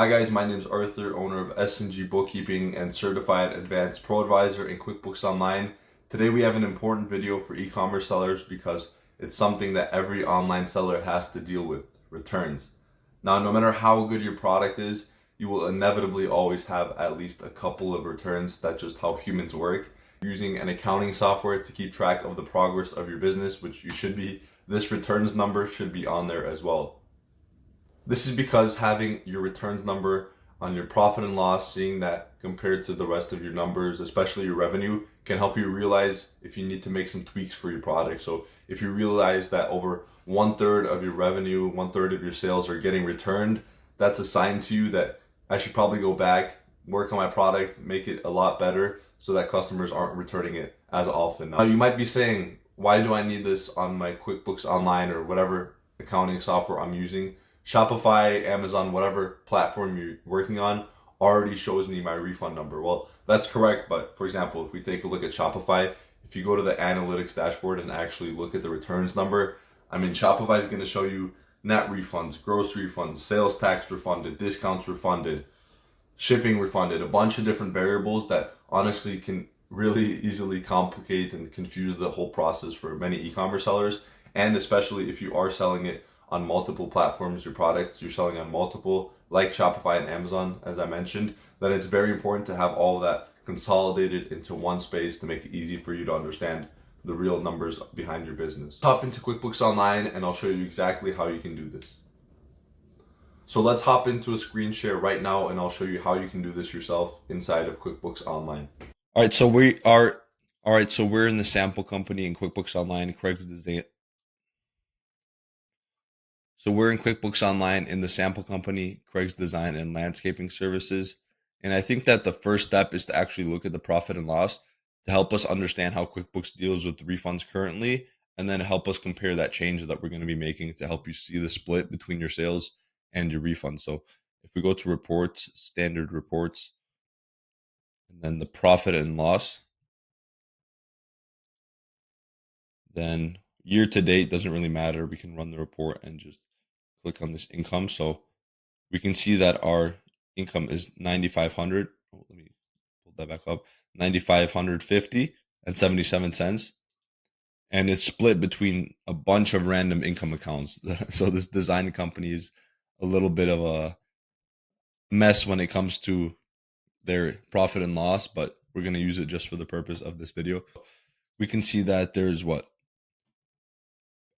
Hi guys, my name is Arthur, owner of S&G Bookkeeping and Certified Advanced Pro Advisor in QuickBooks Online. Today we have an important video for e-commerce sellers because it's something that every online seller has to deal with, returns. Now, no matter how good your product is, you will inevitably always have at least a couple of returns. That's just how humans work. Using an accounting software to keep track of the progress of your business, which you should be, this returns number should be on there as well. This is because having your returns number on your profit and loss, seeing that compared to the rest of your numbers, especially your revenue, can help you realize if you need to make some tweaks for your product. So if you realize that over 1/3 of your revenue, 1/3 of your sales are getting returned, that's a sign to you that I should probably go back, work on my product, make it a lot better so that customers aren't returning it as often. Now you might be saying, why do I need this on my QuickBooks Online or whatever accounting software I'm using? Shopify, Amazon, whatever platform you're working on already shows me my refund number. Well, that's correct, but for example, if we take a look at Shopify, if you go to the analytics dashboard and actually look at the returns number, Shopify is going to show you net refunds, gross refunds, sales tax refunded, discounts refunded, shipping refunded, a bunch of different variables that honestly can really easily complicate and confuse the whole process for many e-commerce sellers. And especially if you are selling it on multiple platforms, your products you're selling on multiple, like Shopify and Amazon, as I mentioned, then it's very important to have all of that consolidated into one space to make it easy for you to understand the real numbers behind your business. Hop into QuickBooks Online and I'll show you exactly how you can do this. So let's hop into a screen share right now and I'll show you how you can do this yourself inside of QuickBooks Online. All right, so we're in the sample company in QuickBooks Online, Craig's Design. So we're in QuickBooks Online in the sample company, Craig's Design and Landscaping Services. And I think that the first step is to actually look at the profit and loss to help us understand how QuickBooks deals with refunds currently, and then help us compare that change that we're going to be making to help you see the split between your sales and your refunds. So if we go to reports, standard reports, and then the profit and loss, then year to date doesn't really matter. We can run the report and just click on this income. So we can see that our income is 9,500. Oh, let me pull that back up. 9,550 and 77 cents. And it's split between a bunch of random income accounts. So this design company is a little bit of a mess when it comes to their profit and loss, but we're going to use it just for the purpose of this video. We can see that there's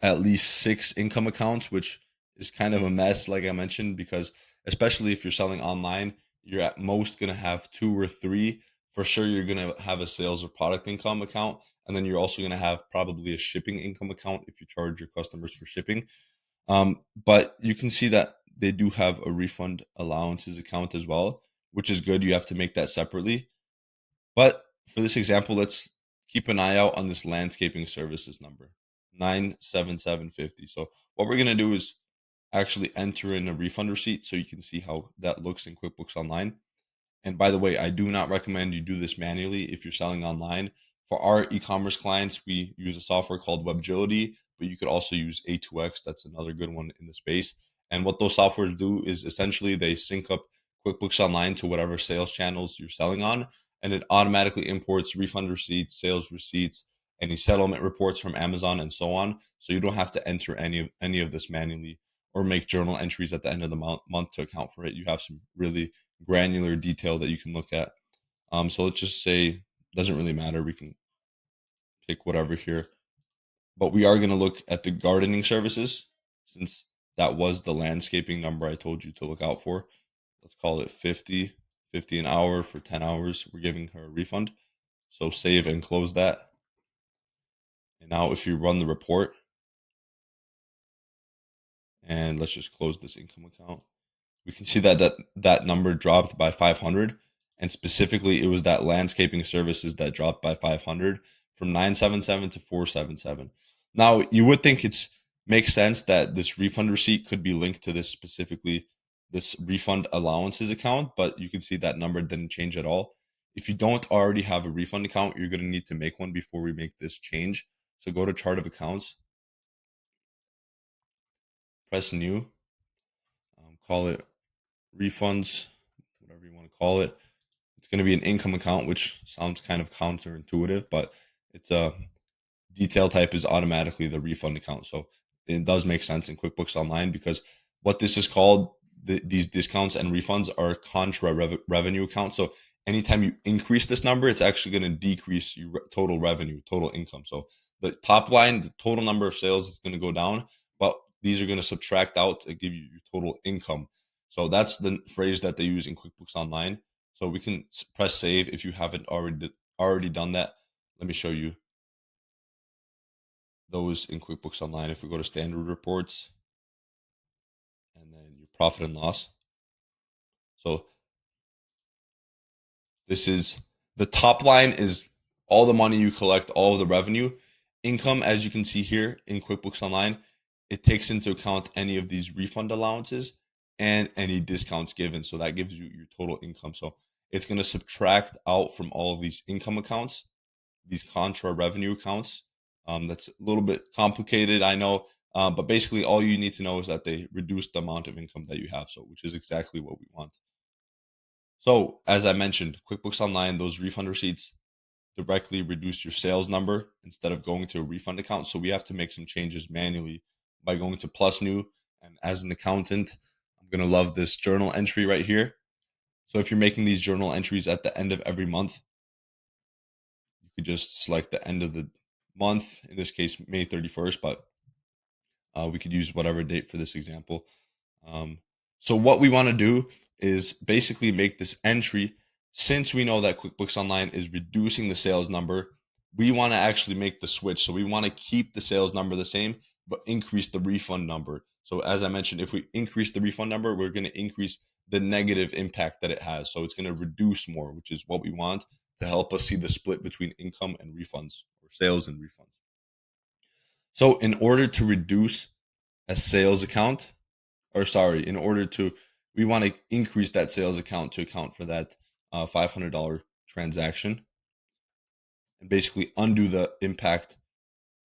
at least 6 income accounts, which is kind of a mess, like I mentioned, because especially if you're selling online, you're at most going to have 2 or 3. For sure, you're going to have a sales or product income account. And then you're also going to have probably a shipping income account if you charge your customers for shipping. But you can see that they do have a refund allowances account as well, which is good. You have to make that separately. But for this example, let's keep an eye out on this landscaping services number, 97750. So what we're going to do is actually enter in a refund receipt so you can see how that looks in QuickBooks Online. And by the way, I do not recommend you do this manually if you're selling online. For our e-commerce clients, we use a software called WebGility, but you could also use A2X. That's another good one in the space. And what those softwares do is essentially they sync up QuickBooks Online to whatever sales channels you're selling on, and it automatically imports refund receipts, sales receipts, any settlement reports from Amazon, and so on. So you don't have to enter any of this manually or make journal entries at the end of the month to account for it. You have some really granular detail that you can look at. So let's just say doesn't really matter. We can pick whatever here, but we are going to look at the gardening services since that was the landscaping number I told you to look out for. Let's call it 50 an hour for 10 hours. We're giving her a refund. So save and close that. And now if you run the report and let's just close this income account, we can see that number dropped by 500, and specifically it was that landscaping services that dropped by 500 from 977 to 477. Now you would think it's makes sense that this refund receipt could be linked to this refund allowances account, but you can see that number didn't change at all. If you don't already have a refund account, you're going to need to make one before we make this change. So go to chart of accounts, press new, call it refunds, whatever you want to call it. It's going to be an income account, which sounds kind of counterintuitive, but it's a detail type is automatically the refund account. So it does make sense in QuickBooks Online because what this is called, these discounts and refunds are contra revenue accounts. So anytime you increase this number, it's actually going to decrease your total revenue, total income. So the top line, the total number of sales is going to go down, but these are going to subtract out to give you your total income. So that's the phrase that they use in QuickBooks Online. So we can press save if you haven't already done that. Let me show you those in QuickBooks Online. If we go to standard reports and then your profit and loss. So this is the top line is all the money you collect, all of the revenue. Income, as you can see here in QuickBooks Online, it takes into account any of these refund allowances and any discounts given. So that gives you your total income. So it's going to subtract out from all of these income accounts, these contra revenue accounts. That's a little bit complicated, I know, but basically all you need to know is that they reduce the amount of income that you have, so which is exactly what we want. So as I mentioned, QuickBooks Online, those refund receipts directly reduce your sales number instead of going to a refund account. So we have to make some changes manually by going to Plus New. And as an accountant, I'm gonna love this journal entry right here. So if you're making these journal entries at the end of every month, you could just select the end of the month, in this case, May 31st, but we could use whatever date for this example. Um, so what we want to do is basically make this entry. Since we know that QuickBooks Online is reducing the sales number, we want to actually make the switch. So we want to keep the sales number the same, but increase the refund number. So as I mentioned, if we increase the refund number, we're going to increase the negative impact that it has. So it's going to reduce more, which is what we want to help us see the split between income and refunds, or sales and refunds. So in order to reduce a sales account, or sorry, in order to, we want to increase that sales account to account for that $500 transaction and basically undo the impact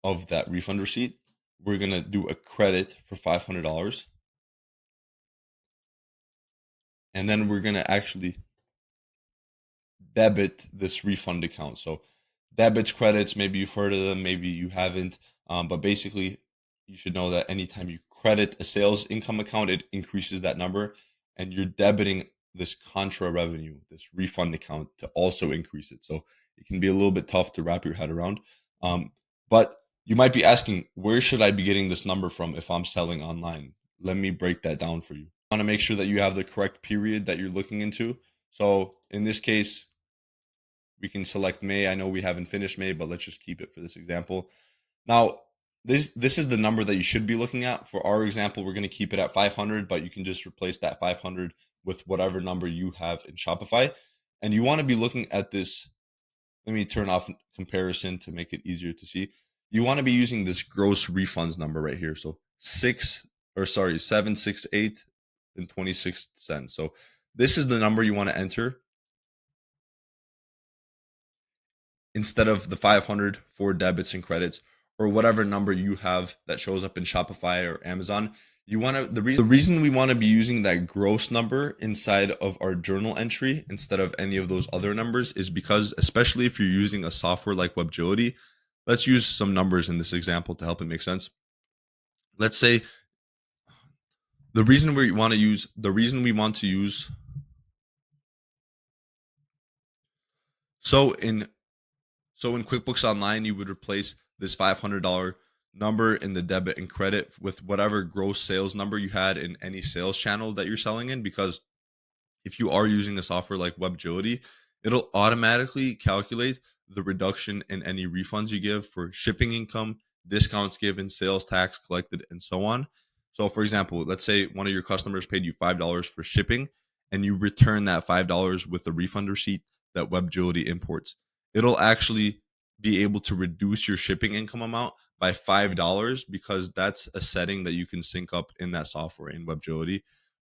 of that refund receipt. We're going to do a credit for $500. And then we're going to actually debit this refund account. So debits, credits, maybe you've heard of them, maybe you haven't. But basically, you should know that anytime you credit a sales income account, it increases that number, and you're debiting this contra revenue, this refund account, to also increase it. So it can be a little bit tough to wrap your head around. But you might be asking, where should I be getting this number from if I'm selling online? Let me break that down for you. You want to make sure that you have the correct period that you're looking into. So in this case, we can select May. I know we haven't finished May, but let's just keep it for this example. Now, this is the number that you should be looking at. For our example, we're going to keep it at 500, but you can just replace that 500 with whatever number you have in Shopify. And you want to be looking at this. Let me turn off comparison to make it easier to see. You want to be using this gross refunds number right here. So 768 and 26 cents. So this is the number you want to enter instead of the 500 for debits and credits, or whatever number you have that shows up in Shopify or Amazon. You want to, the reason we want to be using that gross number inside of our journal entry instead of any of those other numbers is because, especially if you're using a software like WebGility, let's use some numbers in this example to help it make sense. Let's say the reason we want to use so in QuickBooks Online, you would replace this $500 number in the debit and credit with whatever gross sales number you had in any sales channel that you're selling in. Because if you are using a software like WebGility, it'll automatically calculate the reduction in any refunds you give for shipping income, discounts given, sales tax collected, and so on. So, for example, let's say one of your customers paid you $5 for shipping, and you return that $5 with the refund receipt that WebGility imports. It'll actually be able to reduce your shipping income amount by $5 because that's a setting that you can sync up in that software in WebGility.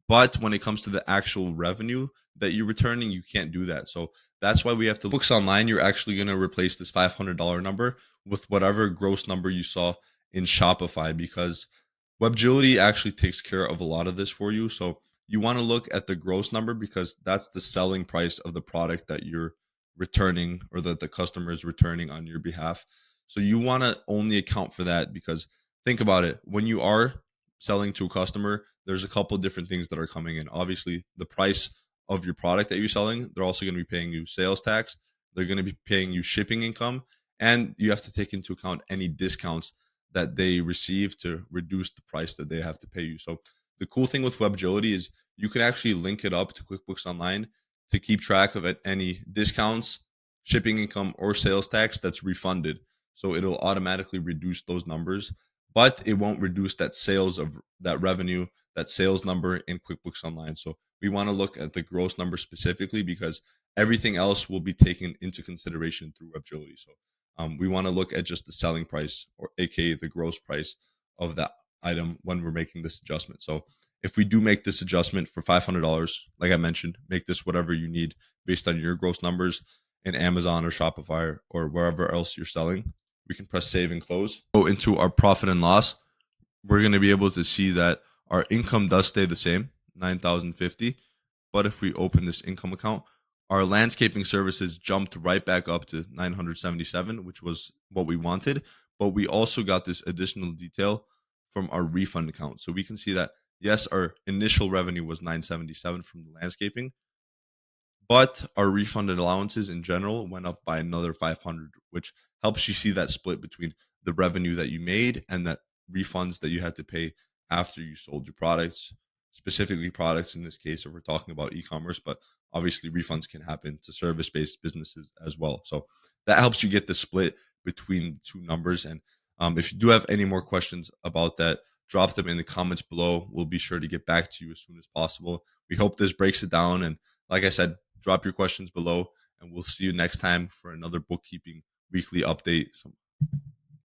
But when it comes to the actual revenue that you're returning, you can't do that. So that's why we have to books online. You're actually going to replace this $500 number with whatever gross number you saw in Shopify, because WebGility actually takes care of a lot of this for you. So you want to look at the gross number because that's the selling price of the product that you're returning or that the customer is returning on your behalf. So you want to only account for that because think about it. When you are selling to a customer, there's a couple of different things that are coming in. Obviously, the price of your product that you're selling, they're also going to be paying you sales tax, they're going to be paying you shipping income, and you have to take into account any discounts that they receive to reduce the price that they have to pay you. So the cool thing with WebAgility is you can actually link it up to QuickBooks Online to keep track of any discounts, shipping income, or sales tax that's refunded. So it'll automatically reduce those numbers, but it won't reduce that sales of that revenue, that sales number in QuickBooks Online. So we want to look at the gross number specifically because everything else will be taken into consideration through WebAgility. So we want to look at just the selling price, or aka the gross price of that item when we're making this adjustment. So if we do make this adjustment for $500, like I mentioned, make this whatever you need based on your gross numbers in Amazon or Shopify or wherever else you're selling. We can press save and close. Go into our profit and loss. We're going to be able to see that our income does stay the same, 9,050. But if we open this income account, our landscaping services jumped right back up to 977, which was what we wanted. But we also got this additional detail from our refund account. So we can see that, yes, our initial revenue was 977 from the landscaping, but our refunded allowances in general went up by another 500, which helps you see that split between the revenue that you made and that refunds that you had to pay after you sold your products, specifically products in this case, if we're talking about e-commerce, but obviously refunds can happen to service-based businesses as well. So that helps you get the split between the two numbers. And if you do have any more questions about that, drop them in the comments below. We'll be sure to get back to you as soon as possible. We hope this breaks it down. And like I said, drop your questions below, and we'll see you next time for another bookkeeping weekly update.